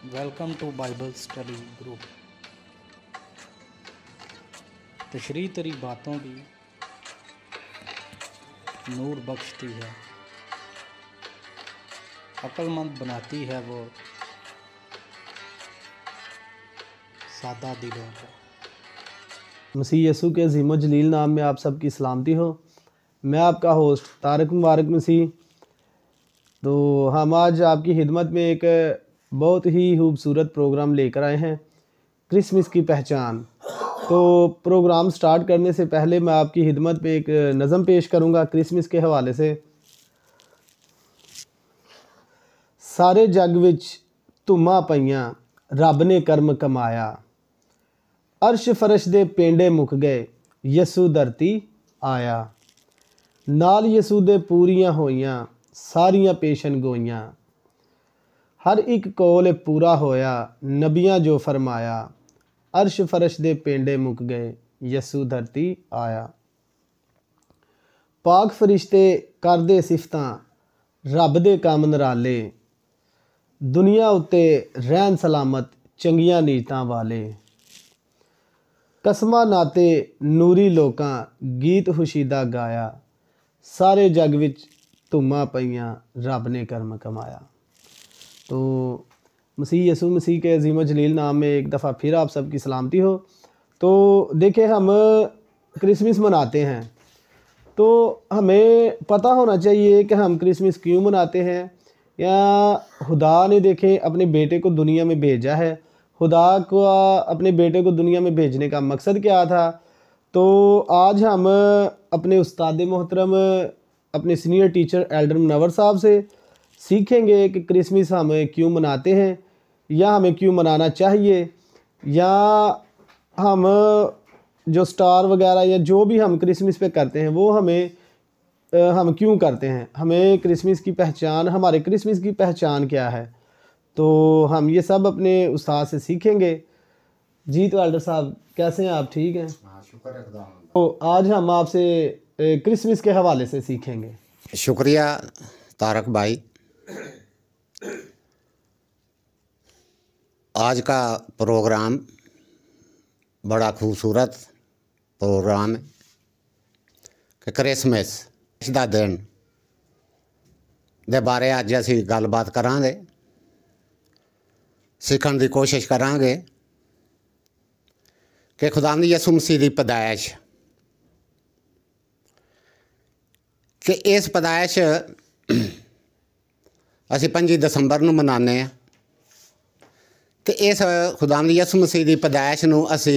Welcome to Bible study group. तशरीह तेरी बातों की नूर बख्शती है, अक्लमंद बनाती है वो सादा दिलों को। मसीह यसू के अज़ीम जलील नाम में आप सबकी सलामती हो। मैं आपका होस्ट तारक मुबारक मसीह। तो हम आज आपकी खिदमत में एक बहुत ही खूबसूरत प्रोग्राम लेकर आए हैं, क्रिसमस की पहचान। तो प्रोग्राम स्टार्ट करने से पहले मैं आपकी खिदमत में एक नज़म पेश करूंगा क्रिसमस के हवाले से। सारे जग विच धुम्मां पईयां रब ने कर्म कमाया, अर्श फरश दे पेंडे मुक गए यसू धरती आया। नाल यसू दे पूरियां होइयां सारियां पेशन गोइयां, हर एक कौल पूरा होया नबियां जो फरमाया। अर्श फरश दे पेंडे मुक गए यसू धरती आया। पाक फरिश्ते करदे सिफतां रब दे काम नराले, दुनिया उत्ते रहन सलामत चंगियां नीयतां वाले। कसमां नाते नूरी लोकां गीत खुशीदा गाया, सारे जग विच धुम्मां पईयां रब ने कर्म कमाया। तो मसीह यसू मसीह के अज़ीम जलील नाम में एक दफ़ा फिर आप सबकी सलामती हो। तो देखिए, हम क्रिसमस मनाते हैं तो हमें पता होना चाहिए कि हम क्रिसमस क्यों मनाते हैं, या खुदा ने देखे अपने बेटे को दुनिया में भेजा है। खुदा को अपने बेटे को दुनिया में भेजने का मकसद क्या था। तो आज हम अपने उस्ताद मोहतरम, अपने सीनियर टीचर एल्डर मुनव्वर साहब से सीखेंगे कि क्रिसमस हम क्यों मनाते हैं, या हमें क्यों मनाना चाहिए, या हम जो स्टार वगैरह या जो भी हम क्रिसमस पे करते हैं वो हम क्यों करते हैं, हमें क्रिसमस की पहचान, हमारे क्रिसमस की पहचान क्या है। तो हम ये सब अपने उस्ताद से सीखेंगे। जी तो एल्डर साहब कैसे हैं आप, ठीक हैं? शुक्र है। तो आज हम आपसे क्रिसमस के हवाले से सीखेंगे। शुक्रिया तारक भाई। आज का प्रोग्राम बड़ा खूबसूरत प्रोग्राम है कि क्रिसमस का दिन दे बारे अज असी गलबात करांगे, सीखने की कोशिश करांगे कि खुदावंद यसू मसीह की पैदाइश, कि इस पैदाइश असी 5 दसंबर नूं मनाने हैं। तो इस खुदावंद यसू मसीह की पैदाइश नूं असी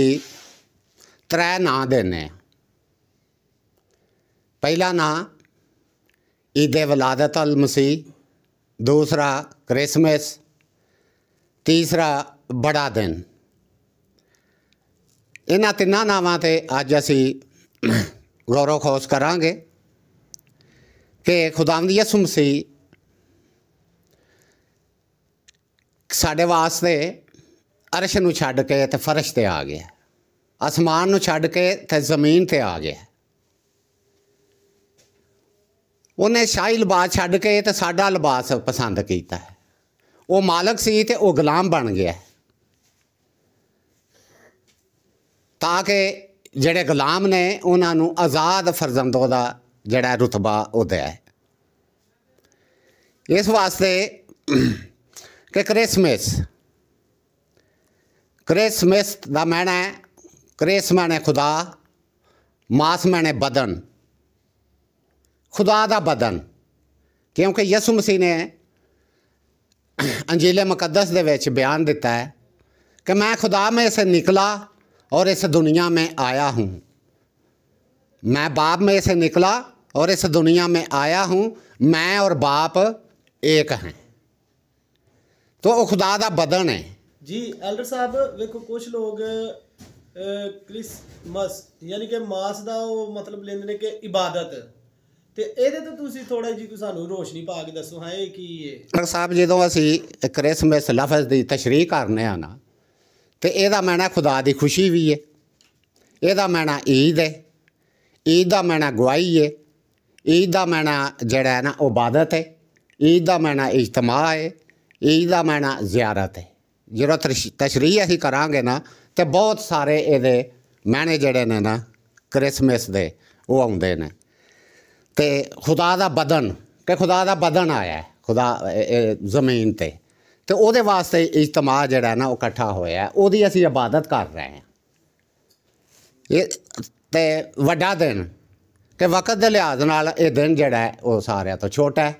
3 नां देने हैं। पहला नां ईद विलादत अल मसीह, दूसरा क्रिसमस, तीसरा बड़ा दिन। इन्हां 3 नावां ते अज असी गौरव खोज करांगे कि खुदावंद यसू मसीह साढ़े वास्ते अरश नूं छड्ड के ते फर्श ते आ गया, आसमान नूं छड्ड के ते ज़मीन ते आ गया। उन्हें शाही लिबास छड्ड के ते साडा लिबास पसंद किया है। वो मालक सी ते वो गुलाम बन गया, ताकि जिहड़े गुलाम ने उन्होंने आज़ाद फरजंदों का जिहड़ा रुतबा वो दिया है। इस वास्ते कि क्रिसमस का मैना है, क्रिस मैने खुदा, मास मैने बदन, खुदा का बदन। क्योंकि यसू मसीह ने अंजील मुकद्दस दे विच बयान दिता है कि मैं खुदा में से निकला और इस दुनिया में आया हूँ। मैं बाप में से निकला और इस दुनिया में आया हूँ, मैं और बाप एक हैं। तो वो खुदा का बदन है। जी एल्डर साहब, वेखो कुछ लोग क्रिसमस यानी कि मास का वो मतलब लेंदे ने कि इबादत, ते ਇਹਦੇ ਤੇ ਤੁਸੀਂ थोड़ा जी ਸਾਨੂੰ रोशनी पा के दसो। हाँ ये की है डॉक्टर साहब, जो असी क्रिसमस लफज की तशरीह करने हैं ना, तो यदा मैना खुदा की खुशी भी है, यदा मैना ईद है, ईद का मैना गवाही है, ईद का मैना जड़ा है ना इबादत है, ईद का मैना इज्तमा है, ईद का मैना ज़ियारत है। ਜਦੋਂ ਤਸ਼ਰੀਹ ਅਸੀਂ ਕਰਾਂਗੇ ਨਾ ਤੇ ਬਹੁਤ ਸਾਰੇ ਇਹਦੇ ਮਹੀਨੇ ਜਿਹੜੇ ਨੇ ਨਾ ਕ੍ਰਿਸਮਸ ਦੇ ਉਹ ਆਉਂਦੇ ਨੇ। ਤੇ ਖੁਦਾ ਦਾ ਬਦਨ, ਕਿ ਖੁਦਾ ਦਾ ਬਦਨ ਆਇਆ ਖੁਦਾ ਜ਼ਮੀਨ ਤੇ ਉਹਦੇ ਵਾਸਤੇ ਇਜਤਮਾ ਜਿਹੜਾ ਨਾ ਉਹ ਇਕੱਠਾ ਹੋਇਆ, ਉਹਦੀ ਅਸੀਂ ਇਬਾਦਤ ਕਰ ਰਹੇ ਹਾਂ। ਇਹ ਤੇ ਵੱਡਾ ਦਿਨ ਕਿ ਵਕਤ ਦੇ ਲਿਹਾਜ਼ ਨਾਲ ਇਹ ਦਿਨ ਜਿਹੜਾ ਹੈ ਉਹ ਸਾਰਿਆਂ ਤੋਂ ਛੋਟਾ ਹੈ,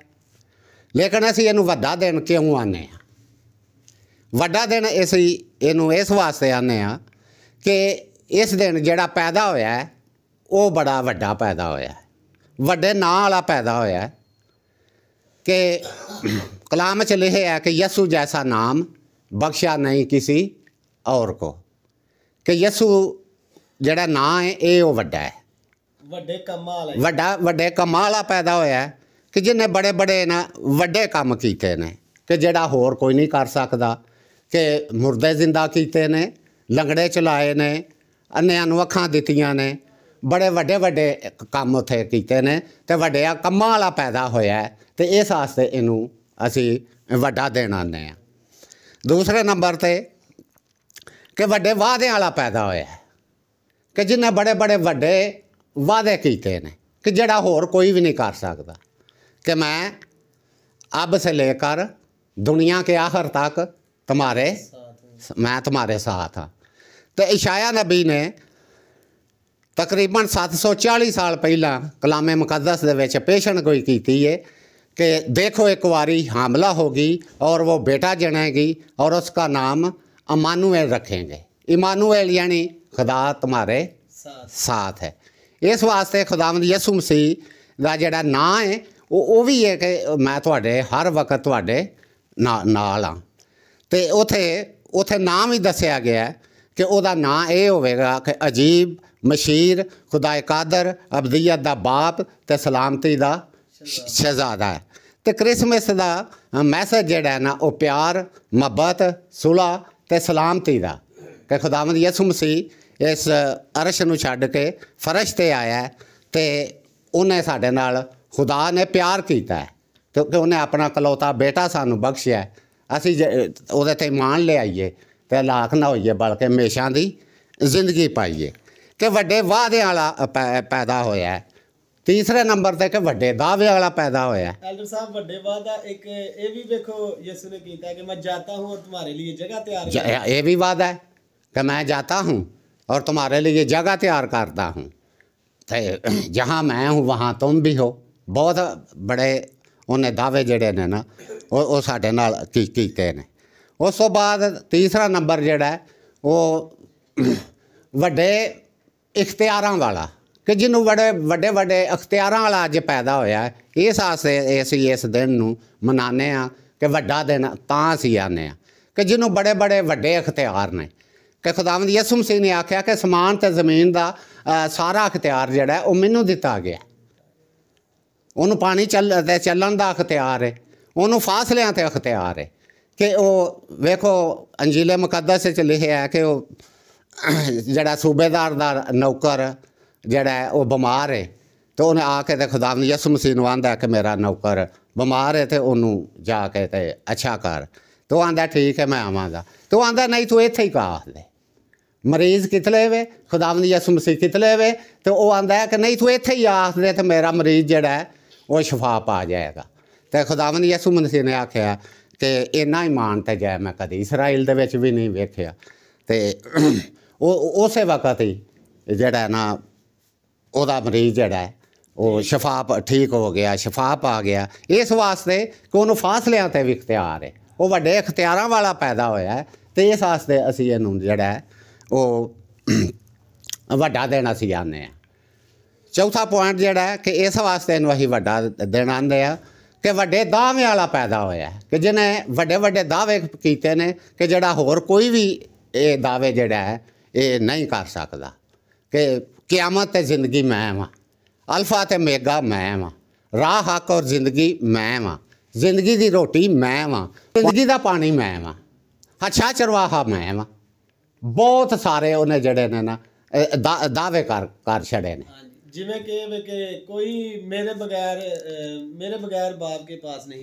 ਲੇਕਿਨ ਅਸੀਂ ਇਹਨੂੰ ਵੱਡਾ ਦਿਨ ਕਿਉਂ ਆਨੇ ਹਾਂ? ਵੱਡਾ ਦਿਨ ਅਸੀਂ ਇਹਨੂੰ ਇਸ ਵਾਸਤੇ ਆਨੇ ਹਾਂ ਕਿ ਇਸ ਦਿਨ ਜਿਹੜਾ ਪੈਦਾ ਹੋਇਆ ਹੈ ਉਹ ਬੜਾ ਵੱਡਾ ਪੈਦਾ ਹੋਇਆ ਹੈ, ਵੱਡੇ ਨਾਂ ਵਾਲਾ ਪੈਦਾ ਹੋਇਆ ਹੈ। ਕਿ ਕਲਾਮ 'ਚ ਲਿਖਿਆ ਹੈ ਕਿ ਯਸੂ ਜੈਸਾ ਨਾਮ ਬਖਸ਼ਾ ਨਹੀਂ ਕਿਸੇ ਔਰ ਕੋ, ਕਿ ਯਸੂ ਜਿਹੜਾ ਨਾਂ ਹੈ ਇਹ ਉਹ ਵੱਡਾ ਹੈ, ਵੱਡੇ ਕੰਮਾਂ ਵਾਲਾ ਪੈਦਾ ਹੋਇਆ ਹੈ, ਕਿ ਜਿਹਨੇ ਬੜੇ ਬੜੇ ਨਾ ਵੱਡੇ ਕੰਮ ਕੀਤੇ ਨੇ ਕਿ ਜਿਹੜਾ ਹੋਰ ਕੋਈ ਨਹੀਂ ਕਰ ਸਕਦਾ। ਕਿ ਮੁਰਦੇ ਜ਼ਿੰਦਾ ਕੀਤੇ ਨੇ, ਲੰਗੜੇ ਚਲਾਏ ਨੇ, ਅੰਨਿਆਂ ਨੂੰ ਅੱਖਾਂ ਦਿੱਤੀਆਂ ਨੇ, ਬੜੇ ਵੱਡੇ ਵੱਡੇ ਕੰਮ ਉੱਥੇ ਕੀਤੇ ਨੇ ਅਤੇ ਵੱਡੇ ਕੰਮਾਂ ਵਾਲਾ ਪੈਦਾ ਹੋਇਆ ਹੈ। ਅਤੇ ਇਸ ਵਾਸਤੇ ਇਹਨੂੰ ਅਸੀਂ ਵੱਡਾ ਦਿਨ ਆਉਂਦੇ ਹਾਂ। ਦੂਸਰੇ ਨੰਬਰ 'ਤੇ ਕਿ ਵੱਡੇ ਵਾਅਦਿਆਂ ਵਾਲਾ ਪੈਦਾ ਹੋਇਆ ਹੈ, ਕਿ ਜਿਹਨੇ ਬੜੇ ਬੜੇ ਵੱਡੇ ਵਾਅਦੇ ਕੀਤੇ ਨੇ ਕਿ ਜਿਹੜਾ ਹੋਰ ਕੋਈ ਵੀ ਨਹੀਂ ਕਰ ਸਕਦਾ। कि मैं अब से लेकर दुनिया के आखिर तक मैं तुम्हारे साथ हाँ। तो इशाया नबी ने तकरीबन 740 साल पहला कलाम मुकद्दस दे विच पेशन गोई की है कि देखो एक बारी हामला होगी और वो बेटा जनेगी और उसका नाम इमानुएल रखेंगे। इमानुएल यानी खुदा तुम्हारे साथ है। इस वास्ते खुदावंद यसू मसीह दा जिहड़ा नां है वो भी है कि मैं तुहाडे हर वक्त तुहाडे नाल हाँ। तो उथे नाम ही दसिया गया कि उहदा नां ये होवेगा कि अजीब, मशीर, खुदाए कादर, अबदियत दा बाप ते सलामती दा शहजादा है। तो क्रिसमस दा मैसेज जिहड़ा है ना वो प्यार, मुहब्बत, सुलह ते सलामती दा कि खुदावंद यसू मसीह इस अरश नूं छड्ड के फर्श ते आया है ते उन्हें साडे नाल खुदा ने प्यार किया है क्योंकि उन्हें अपना कलौता बेटा सानू बख्शिया है। असी उहदे ते ईमान ले आइए तो हलाक ना होइए बल्कि हमेशा दी जिंदगी पाइए कि वड्डे वादे वाला पैदा होया है। तीसरे नंबर ते कि वड्डे दावे वाला पैदा होया है। एल्डर साहब वड्डे वादा एक ये भी देखो यीशु ने कीता है कि मैं जाता हूँ और तुम्हारे लिए जगह तैयार करता हूँ। ये भी वादा है कि मैं जाता हूँ और तुम्हारे लिए जगह तैयार करता हूँ, जहाँ मैं हूँ वहाँ तुम भी हो। बहुत बड़े उन्हें दावे जड़े ने ना वो साढ़े नाल कीते ने। उस तो बाद तीसरा नंबर जड़ा है वो वड्डे इख्तियारां वाला कि जिन्हों बड़े वड्डे वड्डे इख्तियारां वाला अज पैदा होया है। इस आस्ते असीं इस दिन नूं मनाने आ कि वड्डा दिन तां असीं आने आ कि जिन्हों बड़े बड़े वड्डे इख्तियार ने कि खुदावंद यसू मसीह ने आख्या कि समान ते ज़मीन दा सारा इख्तियार जड़ा है वो मैनूं दिता गया। उन्होंने पानी चलन का अख्तियार है, उन्होंने फासलियां ते अख्तियार है कि वो वेखो अंजीले मुकद्दस च लिखिया है कि वो जड़ा सूबेदार दा नौकर जड़ा है वो बीमार है तो उन्हें आके ते खुदावंद यसू मसीह नूं आंदा कि मेरा नौकर बीमार है तो उन्होंने जाके ते अच्छा कर। तो आंदा ठीक है मैं आवांगा। तो आंदा नहीं तू इत्थे ही कहा दे मरीज़ कितले वे, खुदावंद यसू मसीह कितले वे। तो वो आंदा है कि नहीं तू इत्थे ही आख दे तो मेरा मरीज़ जड़ा है वो शफा पा जाएगा। तो खुदावंद यसू मसीह ने आख्या कि इन्ना ईमान ते जै मैं कदी इसराइल दे विच भी नहीं वेख्या। तो उस वक्त ही जड़ा ना उहदा मरीज़ जड़ा है वो शफा ठीक हो गया, शफा पा गया। इस वास्ते कि उन्होंने फासलियां ते भी इख्तियार है, वो वड्डे इख्तियारां वाला पैदा होया है। तो इस वास्ते असीं इहनूं जड़ा है वो वड्डा दिन असीं आने हैं। चौथा पॉइंट जड़ा है कि इस वास्ते इहनूं असीं वड्डा दिन आंदे आ कि वड्डे दावे वाला पैदा होया है कि जिन्हें वड्डे वड्डे दावे कीते ने कि जड़ा होर कोई भी ये दावे जड़ा है ये नहीं कर सकदा कि क़यामत ते ज़िंदगी मैं वां, अल्फा ते मेगा मैं वां, राह हक और ज़िंदगी मैं वां, ज़िंदगी दी रोटी मैं वां, ज़िंदगी दा पानी मैं वां, अच्छा चरवाहा मैं वां। बहुत सारे उन्हें जड़े ने ना दावे कर छड़े ने जिवें कि कोई मेरे बगैर बाप के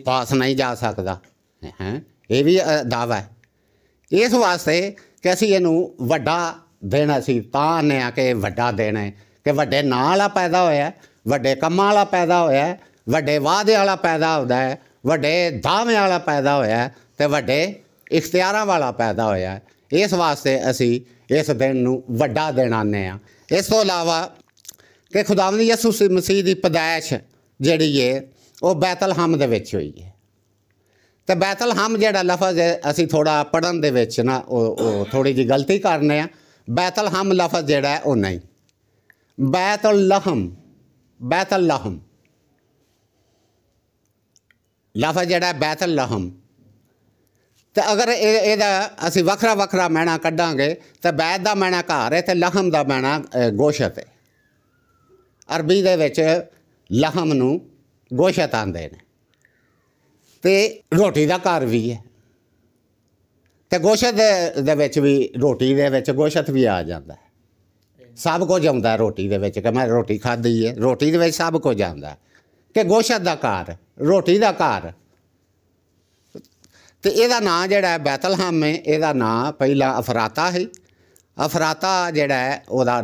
पास नहीं जा सकता हैं। ये भी दावा है। ਇਸ ਵਾਸਤੇ ਕਿ ਅਸੀਂ ਇਹਨੂੰ ਵੱਡਾ ਦਿਨ ਅਸੀਂ ਤਾਂ ਆਨੇ ਆ ਕਿ ਵੱਡਾ ਦਿਨ ਹੈ ਕਿ ਵੱਡੇ ਨਾਂ ਵਾਲਾ ਪੈਦਾ ਹੋਇਆ, ਵੱਡੇ ਕੰਮਾਂ ਵਾਲਾ ਪੈਦਾ ਹੋਇਆ, ਵੱਡੇ ਵਾਅਦੇ ਵਾਲਾ ਪੈਦਾ ਹੁੰਦਾ ਹੈ, ਵੱਡੇ ਦਾਅਵੇ ਵਾਲਾ ਪੈਦਾ ਹੋਇਆ ਅਤੇ ਵੱਡੇ ਇਖਤਿਆਰਾਂ ਵਾਲਾ ਪੈਦਾ ਹੋਇਆ। ਇਸ ਵਾਸਤੇ ਅਸੀਂ ਇਸ ਦਿਨ ਨੂੰ ਵੱਡਾ ਦਿਨ ਆਨੇ ਆ। ਇਸ ਤੋਂ ਇਲਾਵਾ ਕਿ ਖੁਦਾਵੰਦ ਯਿਸੂ ਮਸੀਹ ਦੀ ਪੈਦਾਇਸ਼ ਜਿਹੜੀ ਹੈ ਉਹ ਬੈਤਲਹਮ ਦੇ ਵਿੱਚ ਹੋਈ ਹੈ। ਅਤੇ ਬੈਤਲਹਮ ਜਿਹੜਾ ਲਫ਼ਜ਼ ਹੈ ਅਸੀਂ ਥੋੜ੍ਹਾ ਪੜ੍ਹਨ ਦੇ ਵਿੱਚ ਨਾ ਉਹ ਥੋੜ੍ਹੀ ਜਿਹੀ ਗਲਤੀ ਕਰਨੇ ਆ। ਬੈਤਲਹਮ ਲਫ਼ਜ਼ ਜਿਹੜਾ ਹੈ ਉਹ ਨਹੀਂ, ਬੈਤਲਹਮ ਲਫ਼ਜ਼ ਜਿਹੜਾ ਬੈਤਲਹਮ। ਅਤੇ ਅਗਰ ਇਹਦਾ ਅਸੀਂ ਵੱਖਰਾ ਵੱਖਰਾ ਮੈਣਾ ਕੱਢਾਂਗੇ ਤਾਂ ਬੈਤ ਦਾ ਮੈਣਾ ਘਰ ਹੈ ਅਤੇ ਲਹਮ ਦਾ ਮੈਣਾ ਗੋਸ਼ਤ ਹੈ। ਅਰਬੀ ਦੇ ਵਿੱਚ ਲਹਮ ਨੂੰ ਗੋਸ਼ਤ ਆਉਂਦੇ ਨੇ ਅਤੇ ਰੋਟੀ ਦਾ ਘਰ ਵੀ ਹੈ ਅਤੇ ਗੋਸ਼ਤ ਦੇ ਵਿੱਚ ਵੀ ਰੋਟੀ ਦੇ ਵਿੱਚ ਗੋਸ਼ਤ ਵੀ ਆ ਜਾਂਦਾ ਹੈ। ਸਭ ਕੁਝ ਆਉਂਦਾ ਰੋਟੀ ਦੇ ਵਿੱਚ ਕਿ ਮੈਂ ਰੋਟੀ ਖਾਧੀ ਹੈ, ਰੋਟੀ ਦੇ ਵਿੱਚ ਸਭ ਕੁਝ ਆਉਂਦਾ ਕਿ ਗੋਸ਼ਤ ਦਾ ਘਰ, ਰੋਟੀ ਦਾ ਘਰ। ਅਤੇ ਇਹਦਾ ਨਾਂ ਜਿਹੜਾ ਬੈਤਲਹਮ ਹੈ, ਇਹਦਾ ਨਾਂ ਪਹਿਲਾਂ ਅਫਰਾਤਾ ਸੀ। ਅਫਰਾਤਾ ਜਿਹੜਾ ਹੈ ਉਹਦਾ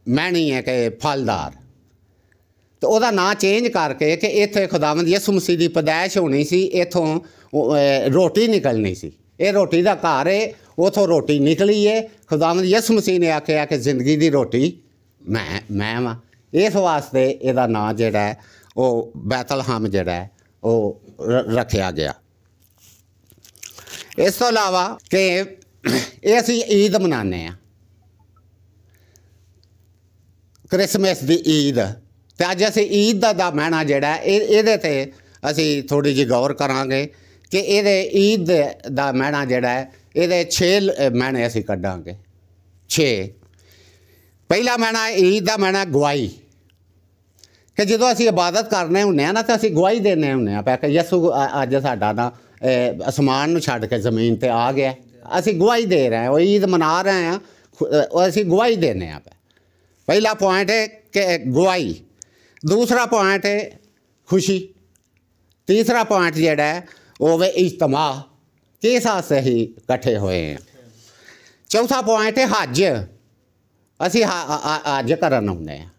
ਮੈਣੀ ਹੈ ਕਿ ਫਲਦਾਰ। ਅਤੇ ਉਹਦਾ ਨਾਂ ਚੇਂਜ ਕਰਕੇ ਕਿ ਇੱਥੇ ਖੁਦਾਵੰਦ ਯਿਸੂ ਮਸੀਹ ਦੀ ਪੈਦਾਇਸ਼ ਹੋਣੀ ਸੀ, ਇੱਥੋਂ ਰੋਟੀ ਨਿਕਲਣੀ ਸੀ। ਇਹ ਰੋਟੀ ਦਾ ਘਰ ਹੈ, ਉੱਥੋਂ ਰੋਟੀ ਨਿਕਲੀ ਹੈ। ਖੁਦਾਵੰਦ ਯਿਸੂ ਮਸੀਹ ਨੇ ਆਖਿਆ ਕਿ ਜ਼ਿੰਦਗੀ ਦੀ ਰੋਟੀ ਮੈਂ ਵਾਂ। ਇਸ ਵਾਸਤੇ ਇਹਦਾ ਨਾਂ ਜਿਹੜਾ ਹੈ ਉਹ ਬੈਤਲਹਮ ਜਿਹੜਾ ਹੈ ਉਹ ਰੱਖਿਆ ਗਿਆ। ਇਸ ਤੋਂ ਇਲਾਵਾ ਕਿ ਇਹ ਅਸੀਂ ਈਦ ਮਨਾਉਂਦੇ ਹਾਂ, ਕ੍ਰਿਸਮਸ ਦੀ ਈਦ। ਅਤੇ ਅੱਜ ਅਸੀਂ ਈਦ ਦਾ ਮੈਣਾ ਜਿਹੜਾ ਇਹਦੇ 'ਤੇ ਅਸੀਂ ਥੋੜ੍ਹੀ ਜਿਹੀ ਗੌਰ ਕਰਾਂਗੇ ਕਿ ਇਹਦੇ ਈਦ ਦਾ ਮੈਣਾ ਜਿਹੜਾ ਹੈ ਇਹਦੇ 6 ਮੈਣੇ ਅਸੀਂ ਕੱਢਾਂਗੇ। 6 ਪਹਿਲਾ ਮੈਣਾ ਈਦ ਦਾ ਮੈਣਾ ਗਵਾਹੀ, ਕਿ ਜਦੋਂ ਅਸੀਂ ਇਬਾਦਤ ਕਰਨੇ ਹੁੰਦੇ ਹਾਂ ਨਾ ਤਾਂ ਅਸੀਂ ਗਵਾਹੀ ਦੇਣੇ ਹੁੰਦੇ ਹਾਂ ਕਿ ਯਿਸੂ ਅੱਜ ਸਾਡਾ ਨਾ ਅਸਮਾਨ ਨੂੰ ਛੱਡ ਕੇ ਜ਼ਮੀਨ 'ਤੇ ਆ ਗਿਆ, ਅਸੀਂ ਗਵਾਹੀ ਦੇ ਰਹੇ ਹਾਂ, ਉਹ ਈਦ ਮਨਾ ਰਹੇ ਹਾਂ, ਅਸੀਂ ਗਵਾਹੀ ਦੇਣੇ ਹਾਂ। ਪਹਿਲਾ ਪੁਆਇੰਟ ਹੈ ਕਿ ਗਵਾਹੀ। ਦੂਸਰਾ ਪੁਆਇੰਟ ਹੈ ਖੁਸ਼ੀ। ਤੀਸਰਾ ਪੁਆਇੰਟ ਜਿਹੜਾ ਹੈ ਉਹ ਵੇ ਇਜਤਮਾ, ਕਿਸ ਵਾਸਤੇ ਅਸੀਂ ਇਕੱਠੇ ਹੋਏ ਹਾਂ। ਚੌਥਾ ਪੁਆਇੰਟ ਹੈ ਹੱਜ, ਅਸੀਂ ਹੱਜ ਕਰਨ ਆਉਂਦੇ ਹਾਂ।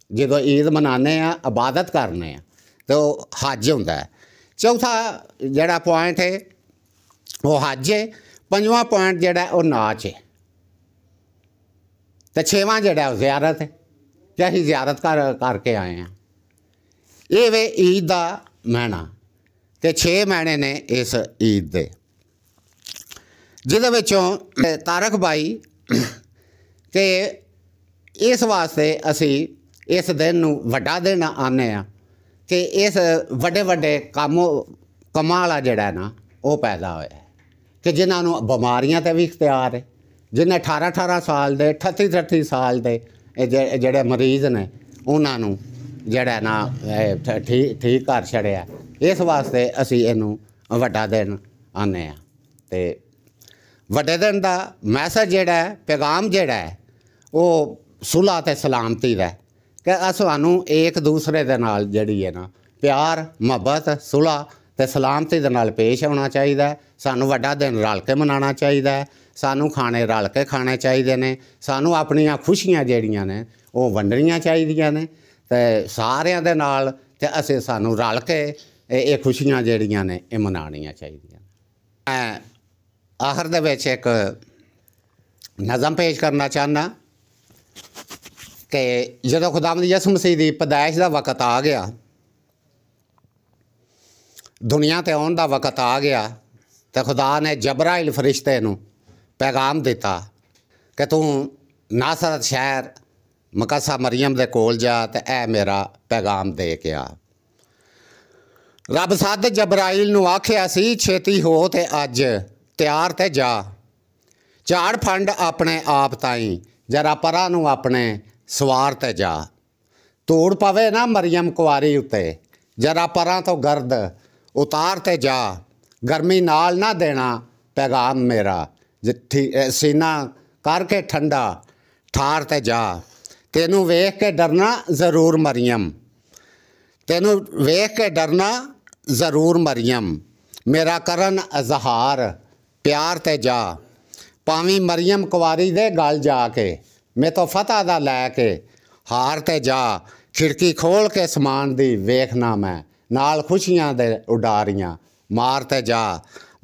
ਜਦੋਂ ਈਦ ਮਨਾਉਂਦੇ ਹਾਂ, ਇਬਾਦਤ ਕਰਨੇ ਹਾਂ ਤਾਂ ਉਹ ਹੱਜ ਹੁੰਦਾ ਹੈ। ਚੌਥਾ ਜਿਹੜਾ ਪੁਆਇੰਟ ਹੈ ਉਹ ਹੱਜ ਹੈ। ਪੰਜਵਾਂ ਪੁਆਇੰਟ ਜਿਹੜਾ ਉਹ ਨਾਚ ਹੈ। ਅਤੇ ਛੇਵਾਂ ਜਿਹੜਾ ਉਹ ਜ਼ਿਆਰਤ ਹੈ ਕਿ ਅਸੀਂ ਜ਼ਿਆਰਤ ਕਰਕੇ ਆਏ ਹਾਂ। ਇਹ ਵੇ ਈਦ ਦਾ ਮੈਣਾ ਅਤੇ 6 ਮੈਣੇ ਨੇ ਇਸ ਈਦ ਦੇ, ਜਿਹਦੇ ਵਿੱਚੋਂ ਤਾਰਕ ਬਾਈ ਕਿ ਇਸ ਵਾਸਤੇ ਅਸੀਂ ਇਸ ਦਿਨ ਨੂੰ ਵੱਡਾ ਦਿਨ ਆਉਂਦੇ ਹਾਂ ਕਿ ਇਸ ਵੱਡੇ ਵੱਡੇ ਕੰਮਾਂ ਵਾਲਾ ਜਿਹੜਾ ਨਾ ਉਹ ਪੈਦਾ ਹੋਇਆ ਕਿ ਜਿਨ੍ਹਾਂ ਨੂੰ ਬਿਮਾਰੀਆਂ 'ਤੇ ਵੀ ਇਖਤਿਆਰ ਹੈ, ਜਿਹਨੇ 18 ਸਾਲ ਦੇ 38 ਸਾਲ ਦੇ ਜਿਹੜੇ ਮਰੀਜ਼ ਨੇ ਉਹਨਾਂ ਨੂੰ ਜਿਹੜਾ ਨਾ ਠੀਕ ਕਰ ਛੱਡਿਆ। ਇਸ ਵਾਸਤੇ ਅਸੀਂ ਇਹਨੂੰ ਵੱਡਾ ਦਿਨ ਆਉਂਦੇ ਹਾਂ। ਅਤੇ ਵੱਡੇ ਦਿਨ ਦਾ ਮੈਸੇਜ ਜਿਹੜਾ ਹੈ, ਪੈਗਾਮ ਜਿਹੜਾ ਹੈ ਉਹ ਸੁਲ੍ਹਾ ਅਤੇ ਸਲਾਮਤੀ ਦਾ ਕਿ ਸਾਨੂੰ ਇੱਕ ਦੂਸਰੇ ਦੇ ਨਾਲ ਜਿਹੜੀ ਹੈ ਨਾ ਪਿਆਰ, ਮੁਹੱਬਤ, ਸੁਲ੍ਹਾ ਅਤੇ ਸਲਾਮਤੀ ਦੇ ਨਾਲ ਪੇਸ਼ ਆਉਣਾ ਚਾਹੀਦਾ। ਸਾਨੂੰ ਵੱਡਾ ਦਿਨ ਰਲ ਕੇ ਮਨਾਉਣਾ ਚਾਹੀਦਾ ਹੈ। ਸਾਨੂੰ ਖਾਣੇ ਰਲ ਕੇ ਖਾਣੇ ਚਾਹੀਦੇ ਨੇ। ਸਾਨੂੰ ਆਪਣੀਆਂ ਖੁਸ਼ੀਆਂ ਜਿਹੜੀਆਂ ਨੇ ਉਹ ਵੰਡਣੀਆਂ ਚਾਹੀਦੀਆਂ ਨੇ ਅਤੇ ਸਾਰਿਆਂ ਦੇ ਨਾਲ, ਅਤੇ ਸਾਨੂੰ ਰਲ ਕੇ ਇਹ ਖੁਸ਼ੀਆਂ ਜਿਹੜੀਆਂ ਨੇ ਇਹ ਮਨਾਉਣੀਆਂ ਚਾਹੀਦੀਆਂ। ਮੈਂ ਆਖਰ ਦੇ ਵਿੱਚ ਇੱਕ ਨਜ਼ਮ ਪੇਸ਼ ਕਰਨਾ ਚਾਹੁੰਦਾ ਕਿ ਜਦੋਂ ਖੁਦਾਵੰਦ ਯਿਸੂ ਮਸੀਹ ਦੀ ਪੈਦਾਇਸ਼ ਦਾ ਵਕਤ ਆ ਗਿਆ, ਦੁਨੀਆ 'ਤੇ ਆਉਣ ਦਾ ਵਕਤ ਆ ਗਿਆ, ਅਤੇ ਖੁਦਾ ਨੇ ਜਬਰਾਇਲ ਫਰਿਸ਼ਤੇ ਨੂੰ ਪੈਗਾਮ ਦਿੱਤਾ ਕਿ ਤੂੰ ਨਾਸਰਤ ਸ਼ਹਿਰ ਮੁਕੱਸਾ ਮਰੀਮ ਦੇ ਕੋਲ ਜਾ ਅਤੇ ਇਹ ਮੇਰਾ ਪੈਗਾਮ ਦੇ ਕੇ ਆ। ਰੱਬ ਸੱਦ ਜਬਰਾਇਲ ਨੂੰ ਆਖਿਆ ਸੀ, ਛੇਤੀ ਹੋ ਅਤੇ ਅੱਜ ਤਿਆਰ ਤੇ ਜਾ, ਝਾੜ ਫੰਡ ਆਪਣੇ ਆਪ ਤਾਈਂ, ਜਰਾ ਪਰਾਂ ਨੂੰ ਆਪਣੇ ਸਵਾਰ 'ਤੇ ਜਾ। ਧੂੜ ਪਵੇ ਨਾ ਮਰੀਮ ਕੁਆਰੀ ਉੱਤੇ, ਜਰਾ ਪਰਾਂ ਤੋਂ ਗਰਦ ਉਤਾਰ 'ਤੇ ਜਾ। ਗਰਮੀ ਨਾਲ ਨਾ ਦੇਣਾ ਪੈਗਾਮ ਮੇਰਾ, ਸੀਨਾ ਕਰਕੇ ਠੰਡਾ ਠਾਰ 'ਤੇ ਜਾ। ਤੈਨੂੰ ਵੇਖ ਕੇ ਡਰਨਾ ਜ਼ਰੂਰ ਮਰੀਮ, ਤੈਨੂੰ ਵੇਖ ਕੇ ਡਰਨਾ ਜ਼ਰੂਰ ਮਰੀਮ, ਮੇਰਾ ਕਰਨ ਇਜ਼ਹਾਰ प्यार ते जा भावी मरियम कुवारी दे गल जाके मैं तो फतह दा लैके हार ते जा खिड़की खोल के समान दी वेखना मैं नाल खुशियां दे उडारियां मार ते जा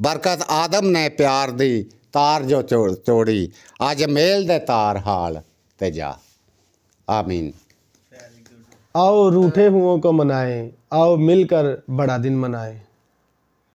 बरकत आदम ने प्यार दी तार जो तोड़ी अज मेल दे तार हाल ते जा आमीन। आओ रूठे हुओं को मनाएं, आओ मिलकर बड़ा दिन मनाएं।